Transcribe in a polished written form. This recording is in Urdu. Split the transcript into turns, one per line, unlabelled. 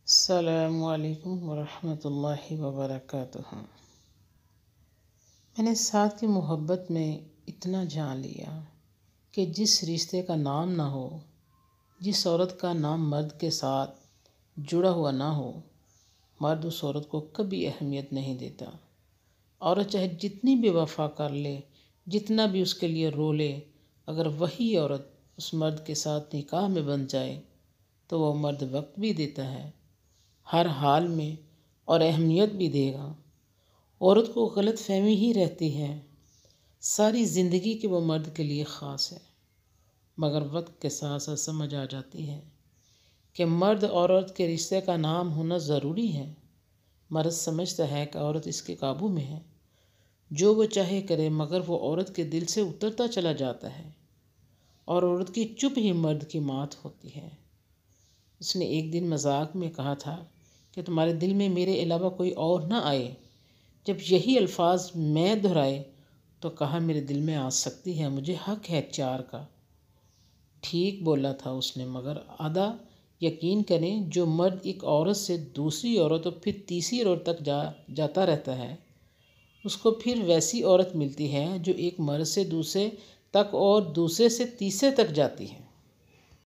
السلام علیکم ورحمۃ اللہ وبرکاتہ۔ میں نے ساتھ کی محبت میں اتنا جان لیا کہ جس رشتے کا نام نہ ہو، جس عورت کا نام مرد کے ساتھ جڑا ہوا نہ ہو، مرد اس عورت کو کبھی اہمیت نہیں دیتا۔ عورت چاہے جتنی بھی وفا کر لے، جتنا بھی اس کے لیے رو لے، اگر وہی عورت اس مرد کے ساتھ نکاح میں بندھ جائے تو وہ مرد وقت بھی دیتا ہے، ہر حال میں، اور اہمیت بھی دے گا۔ عورت کو غلط فہمی ہی رہتی ہے ساری زندگی کہ وہ مرد کے لیے خاص ہے، مگر وقت کے ساتھ ساتھ سمجھ آ جاتی ہے کہ مرد اور عورت کے رشتے کا نام ہونا ضروری ہے۔ مرد سمجھتا ہے کہ عورت اس کے قابو میں ہے، جو وہ چاہے کرے، مگر وہ عورت کے دل سے اترتا چلا جاتا ہے، اور عورت کی چپ ہی مرد کی مات ہوتی ہے۔ اس نے ایک دن مذاق میں کہا تھا کہ تمہارے دل میں میرے علاوہ کوئی اور نہ آئے۔ جب یہی الفاظ میں دہرائے تو کہا میرے دل میں آ سکتی ہے، مجھے حق ہے چار کا۔ ٹھیک بولا تھا اس نے، مگر آدھا یقین کریں، جو مرد ایک عورت سے دوسری عورت اور پھر تیسری عورت تک جاتا رہتا ہے، اس کو پھر ویسی عورت ملتی ہے جو ایک مرد سے دوسرے تک اور دوسرے سے تیسرے تک جاتی ہے۔